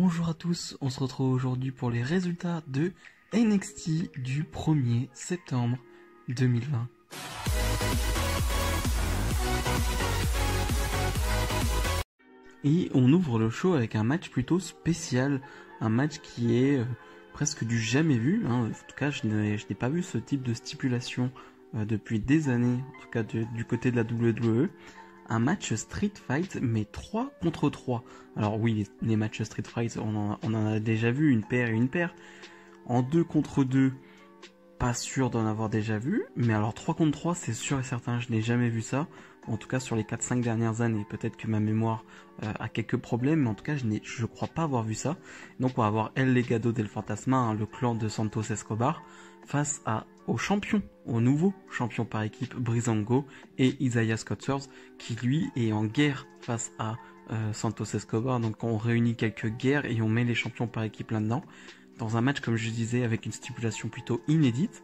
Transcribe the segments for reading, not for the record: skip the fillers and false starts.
Bonjour à tous, on se retrouve aujourd'hui pour les résultats de NXT du 1er septembre 2020. Et on ouvre le show avec un match plutôt spécial, un match qui est presque du jamais vu, hein. En tout cas je n'ai pas vu ce type de stipulation depuis des années, en tout cas du côté de la WWE. Un match Street Fight, mais 3 contre 3. Alors oui, les matchs Street Fight, on en a déjà vu, une paire et une paire. En 2 contre 2, pas sûr d'en avoir déjà vu. Mais alors 3 contre 3, c'est sûr et certain, je n'ai jamais vu ça. En tout cas sur les 4-5 dernières années. Peut-être que ma mémoire a quelques problèmes, mais en tout cas je crois pas avoir vu ça. Donc on va avoir El Legado del Fantasma, hein, le clan de Santos Escobar, face au champion, au nouveau champion par équipe Breezango et Isaiah Scotters, qui lui est en guerre face à Santos Escobar. Donc on réunit quelques guerres et on met les champions par équipe là-dedans, dans un match comme je disais avec une stipulation plutôt inédite,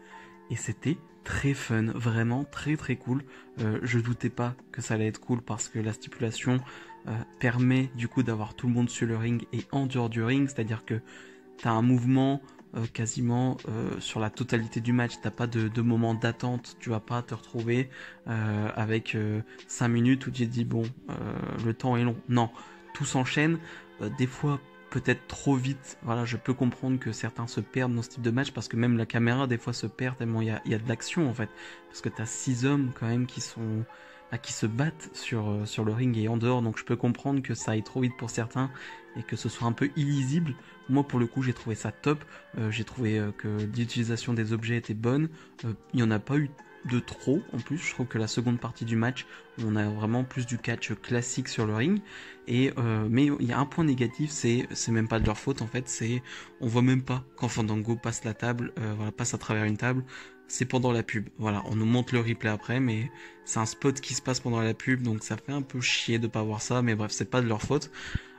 et c'était très fun, vraiment très très cool. Je doutais pas que ça allait être cool parce que la stipulation permet du coup d'avoir tout le monde sur le ring et en dehors du ring, c'est-à-dire que t'as un mouvement quasiment sur la totalité du match, t'as pas de moment d'attente, tu vas pas te retrouver avec 5 minutes où tu te dis bon le temps est long, non, tout s'enchaîne, des fois peut-être trop vite, voilà, je peux comprendre que certains se perdent dans ce type de match parce que même la caméra des fois se perd tellement il y a de l'action en fait, parce que t'as 6 hommes quand même qui se battent sur le ring et en dehors, donc je peux comprendre que ça aille trop vite pour certains et que ce soit un peu illisible. Moi pour le coup j'ai trouvé ça top, j'ai trouvé que l'utilisation des objets était bonne, il n'y en a pas eu de trop en plus. Je trouve que la seconde partie du match on a vraiment plus du catch classique sur le ring, et mais il y a un point négatif, c'est même pas de leur faute en fait, c'est on voit même pas quand Fandango passe la table, voilà, passe à travers une table. C'est pendant la pub, voilà, on nous montre le replay après, mais c'est un spot qui se passe pendant la pub, donc ça fait un peu chier de pas voir ça, mais bref, c'est pas de leur faute.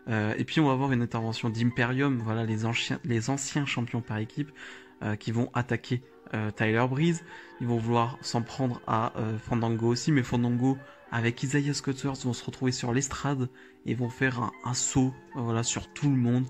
Et puis on va avoir une intervention d'Imperium, voilà, les anciens champions par équipe, qui vont attaquer Tyler Breeze. Ils vont vouloir s'en prendre à Fandango aussi, mais Fandango avec Isaiah Scotters vont se retrouver sur l'estrade et vont faire un saut voilà, sur tout le monde.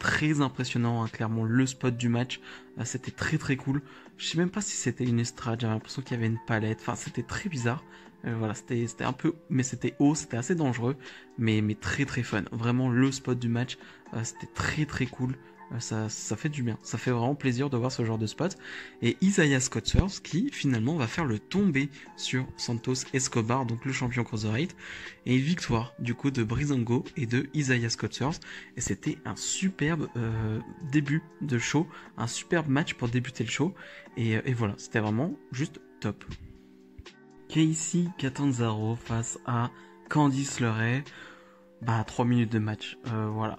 Très impressionnant, hein, clairement le spot du match, c'était très très cool. Je sais même pas si c'était une estrade, j'avais l'impression qu'il y avait une palette, enfin c'était très bizarre. Voilà, c'était un peu, mais c'était haut, c'était assez dangereux, mais très très fun. Vraiment le spot du match, c'était très très cool. Ça fait du bien, ça fait vraiment plaisir de voir ce genre de spot. Et Isaiah Scotters qui finalement va faire le tombé sur Santos Escobar, donc le champion Cruiserweight, et une victoire du coup de Breezango et de Isaiah Scotters. Et c'était un superbe début de show, un superbe match pour débuter le show, et voilà, c'était vraiment juste top. Casey Catanzaro face à Candice LeRae, 3 minutes de match, voilà.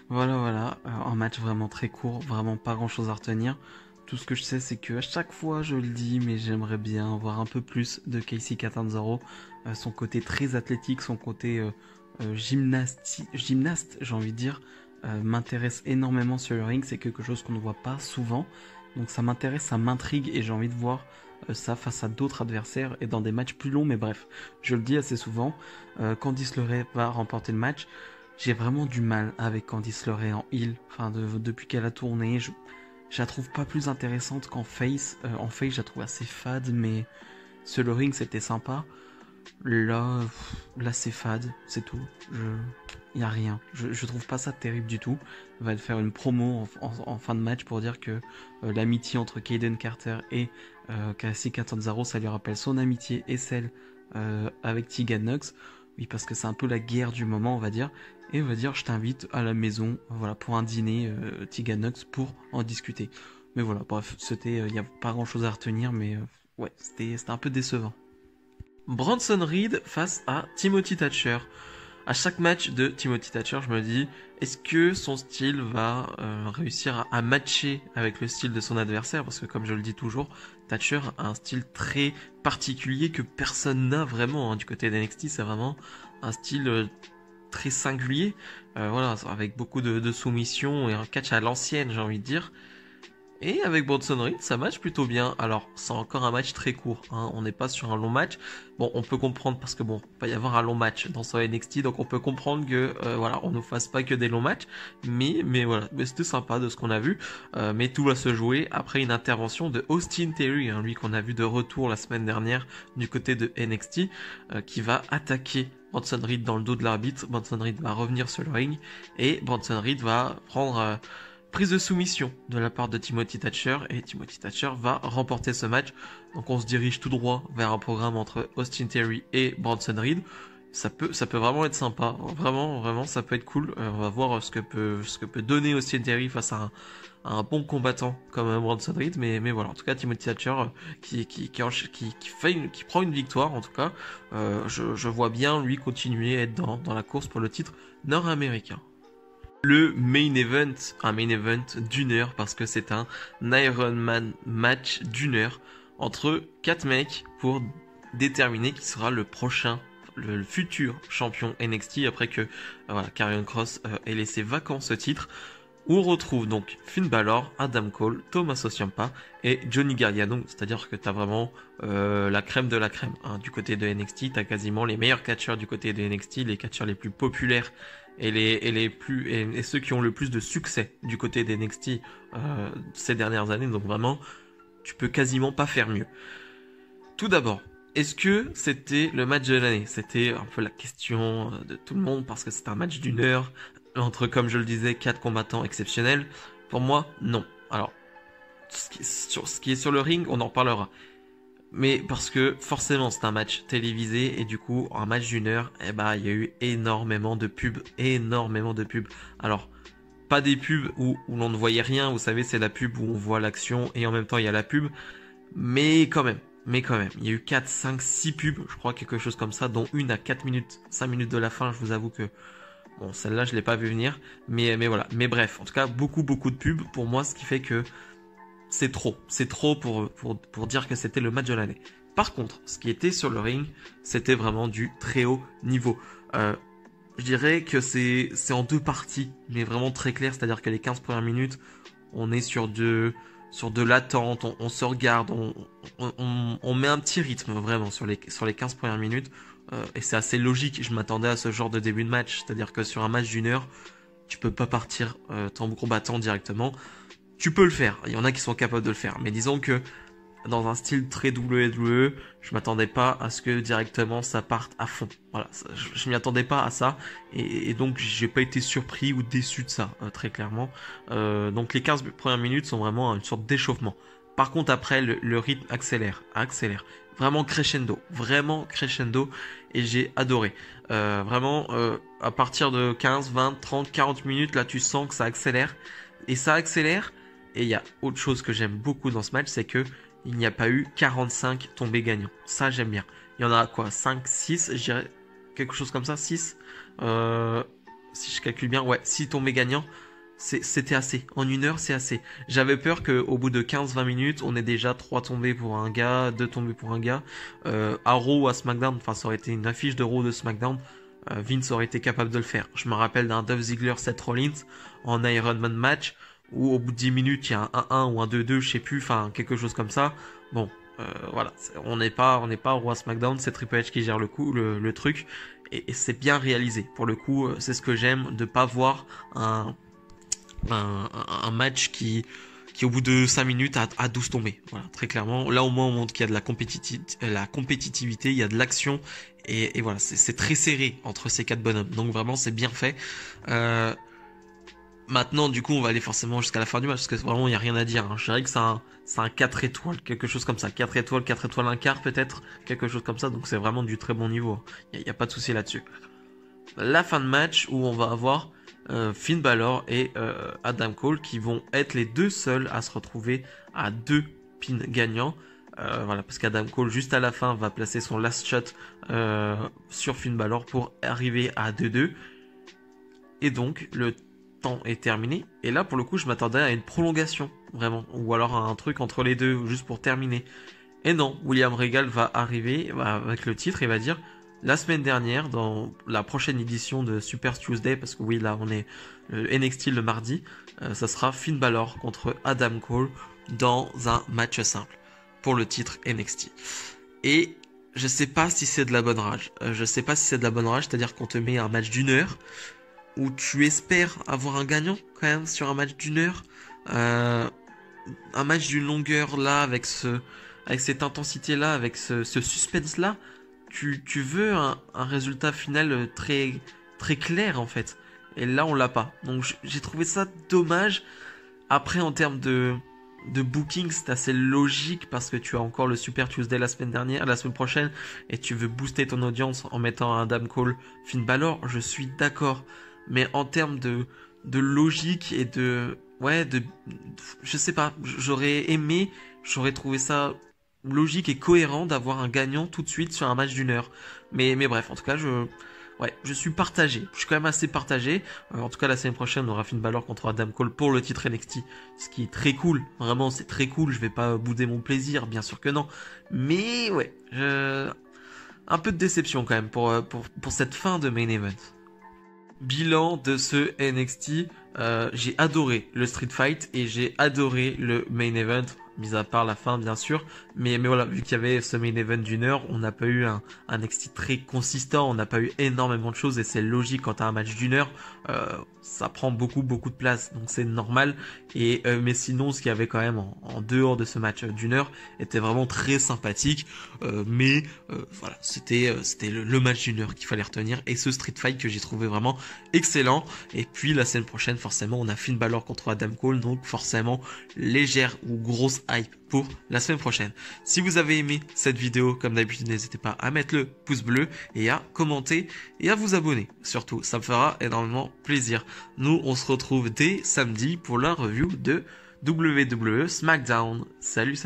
Voilà, un match vraiment très court, vraiment pas grand chose à retenir. Tout ce que je sais, c'est que à chaque fois je le dis, mais j'aimerais bien voir un peu plus de Casey Catanzaro, son côté très athlétique, son côté gymnaste, j'ai envie de dire, m'intéresse énormément sur le ring. C'est quelque chose qu'on ne voit pas souvent, donc ça m'intéresse, ça m'intrigue, et j'ai envie de voir ça face à d'autres adversaires et dans des matchs plus longs. Mais bref, je le dis assez souvent, Candice LeRae va remporter le match. J'ai vraiment du mal avec Candice LeRae en heel, enfin depuis qu'elle a tourné, je la trouve pas plus intéressante qu'en face. En face je la trouve assez fade, mais sur le ring c'était sympa. Là c'est fade, c'est tout. Y a rien. Je trouve pas ça terrible du tout. On va faire une promo en fin de match pour dire que l'amitié entre Kayden Carter et Casey Catanzaro, ça lui rappelle son amitié et celle avec Tegan Nox. Oui, parce que c'est un peu la guerre du moment, on va dire. Et on va dire, je t'invite à la maison, voilà, pour un dîner Tegan Nox pour en discuter. Mais voilà, bref, c'était, y a pas grand chose à retenir, mais ouais, c'était un peu décevant. Bronson Reed face à Timothy Thatcher. À chaque match de Timothy Thatcher, je me dis, est-ce que son style va réussir à matcher avec le style de son adversaire? Parce que comme je le dis toujours, Thatcher a un style très particulier que personne n'a vraiment, hein. Du côté d'NXT, c'est vraiment un style très singulier, voilà, avec beaucoup de soumission et un catch à l'ancienne, j'ai envie de dire. Et avec Bronson Reed, ça match plutôt bien. Alors, c'est encore un match très court, hein. On n'est pas sur un long match. Bon, on peut comprendre parce que bon, il va y avoir un long match dans ce NXT, donc on peut comprendre que voilà, on ne fasse pas que des longs matchs. Mais voilà, mais c'était sympa de ce qu'on a vu. Mais tout va se jouer après une intervention de Austin Theory, hein, lui qu'on a vu de retour la semaine dernière du côté de NXT, qui va attaquer Bronson Reed dans le dos de l'arbitre. Bronson Reed va revenir sur le ring et Bronson Reed va prendre prise de soumission de la part de Timothy Thatcher et Timothy Thatcher va remporter ce match. Donc on se dirige tout droit vers un programme entre Austin Theory et Bronson Reed. Ça peut vraiment être sympa, vraiment ça peut être cool. On va voir ce que peut donner Austin Theory face à un bon combattant comme Bronson Reed, mais voilà, en tout cas Timothy Thatcher qui prend une victoire en tout cas. Je vois bien lui continuer à être dans la course pour le titre nord-américain. Le main event, un main event d'une heure parce que c'est un Iron Man match d'une heure entre 4 mecs pour déterminer qui sera le prochain, le futur champion NXT après que voilà, Karrion Kross ait laissé vacant ce titre. Où on retrouve donc Finn Balor, Adam Cole, Tommaso Ciampa et Johnny Gargano, c'est-à-dire que t'as vraiment la crème de la crème hein, du côté de NXT, t'as quasiment les meilleurs catcheurs du côté de NXT, les catcheurs les plus populaires et ceux qui ont le plus de succès du côté des NXT ces dernières années, donc vraiment tu peux quasiment pas faire mieux. Tout d'abord, est-ce que c'était le match de l'année? C'était un peu la question de tout le monde parce que c'est un match d'une heure entre, comme je le disais, 4 combattants exceptionnels. Pour moi, non. Alors, ce qui est sur le ring, on en reparlera. Mais parce que forcément c'est un match télévisé et du coup un match d'une heure, il y a eu énormément de pubs. Alors pas des pubs où l'on ne voyait rien, vous savez c'est la pub où on voit l'action et en même temps il y a la pub, mais quand même, il y a eu 4, 5, 6 pubs, je crois quelque chose comme ça, dont une à 4 minutes, 5 minutes de la fin, je vous avoue que bon celle-là je l'ai pas vu venir, mais voilà, mais bref, en tout cas beaucoup de pubs pour moi, ce qui fait que c'est trop pour dire que c'était le match de l'année. Par contre, ce qui était sur le ring, c'était vraiment du très haut niveau. Je dirais que c'est en 2 parties, mais vraiment très clair, c'est-à-dire que les 15 premières minutes, on est sur de l'attente, on se regarde, on met un petit rythme vraiment sur les 15 premières minutes, et c'est assez logique, je m'attendais à ce genre de début de match, c'est-à-dire que sur un match d'une heure, tu peux pas partir ton combattant directement. Tu peux le faire, il y en a qui sont capables de le faire, mais disons que dans un style très WWE, je m'attendais pas à ce que directement ça parte à fond. Voilà, je m'y attendais pas à ça, et donc j'ai pas été surpris ou déçu de ça, très clairement. Donc les 15 premières minutes sont vraiment une sorte d'échauffement. Par contre après, le rythme accélère. Vraiment crescendo, et j'ai adoré. Vraiment, à partir de 15, 20, 30, 40 minutes, là tu sens que ça accélère, et ça accélère. Et il y a autre chose que j'aime beaucoup dans ce match, c'est que il n'y a pas eu 45 tombés gagnants. Ça, j'aime bien. Il y en a quoi, 5, 6, je dirais quelque chose comme ça, 6. Si je calcule bien, ouais, 6 tombés gagnants. C'était assez. En une heure, c'est assez. J'avais peur qu'au bout de 15-20 minutes, on ait déjà 3 tombés pour un gars, 2 tombés pour un gars. À Raw ou à SmackDown, enfin, ça aurait été une affiche de Raw de SmackDown. Vince aurait été capable de le faire. Je me rappelle d'un Dolph Ziggler, Seth Rollins en Iron Man match, où au bout de 10 minutes, il y a un 1-1 ou un 2-2, je sais plus, enfin, quelque chose comme ça. Bon, voilà, on n'est pas au roi SmackDown, c'est Triple H qui gère le truc, et c'est bien réalisé. Pour le coup, c'est ce que j'aime, de pas voir un match qui au bout de 5 minutes a 12 tombés. Voilà, très clairement. Là, au moins, on montre qu'il y a de la compétitivité, il y a de l'action, et voilà, c'est très serré entre ces 4 bonhommes. Donc vraiment, c'est bien fait. Maintenant, du coup, on va aller forcément jusqu'à la fin du match, parce que vraiment, il n'y a rien à dire, hein. Je dirais que c'est un 4 étoiles, quelque chose comme ça. 4 étoiles, 4 étoiles, un quart peut-être, quelque chose comme ça. Donc c'est vraiment du très bon niveau. Il n'y a pas de souci là-dessus. La fin de match, où on va avoir Finn Balor et Adam Cole, qui vont être les deux seuls à se retrouver à 2 pins gagnants. Voilà, parce qu'Adam Cole, juste à la fin, va placer son last shot sur Finn Balor pour arriver à 2-2. Et donc, le temps est terminé. Et là, pour le coup, je m'attendais à une prolongation, vraiment. Ou alors à un truc entre les deux, juste pour terminer. Et non, William Regal va arriver avec le titre et va dire... La semaine dernière, dans la prochaine édition de Super Tuesday, parce que oui, là, on est NXT le mardi, ça sera Finn Balor contre Adam Cole dans un match simple pour le titre NXT. Et je sais pas si c'est de la bonne rage. C'est-à-dire qu'on te met un match d'une heure où tu espères avoir un gagnant quand même sur un match d'une heure. Un match d'une longueur là, avec cette intensité là, avec ce suspense là. Tu veux un résultat final très, très clair en fait. Et là on l'a pas. Donc j'ai trouvé ça dommage. Après en termes de booking, c'est assez logique parce que tu as encore le Super Tuesday la semaine prochaine, et tu veux booster ton audience en mettant un Adam Cole, Finn Balor, je suis d'accord. Mais en termes de logique et je sais pas, j'aurais trouvé ça logique et cohérent d'avoir un gagnant tout de suite sur un match d'une heure. Mais bref, en tout cas, je suis partagé. Je suis quand même assez partagé. En tout cas, la semaine prochaine, on aura Finn Balor contre Adam Cole pour le titre NXT. Ce qui est très cool. Vraiment, c'est très cool. Je vais pas bouder mon plaisir, bien sûr que non. Mais ouais, un peu de déception quand même pour cette fin de main event. Bilan de ce NXT. J'ai adoré le Street Fight et j'ai adoré le main event, mis à part la fin bien sûr, mais voilà, vu qu'il y avait ce main event d'une heure, on n'a pas eu un NXT très consistant, on n'a pas eu énormément de choses, et c'est logique quand t'as un match d'une heure, ça prend beaucoup de place, donc c'est normal. Et mais sinon, ce qu'il y avait quand même en dehors de ce match d'une heure était vraiment très sympathique, voilà, c'était le match d'une heure qu'il fallait retenir, et ce Street Fight que j'ai trouvé vraiment excellent. Et puis la semaine prochaine, forcément, on a Finn Balor contre Adam Cole, donc forcément légère ou grosse hype pour la semaine prochaine. Si vous avez aimé cette vidéo, comme d'habitude, n'hésitez pas à mettre le pouce bleu et à commenter et à vous abonner. Surtout, ça me fera énormément plaisir. Nous, on se retrouve dès samedi pour la review de WWE SmackDown. Salut!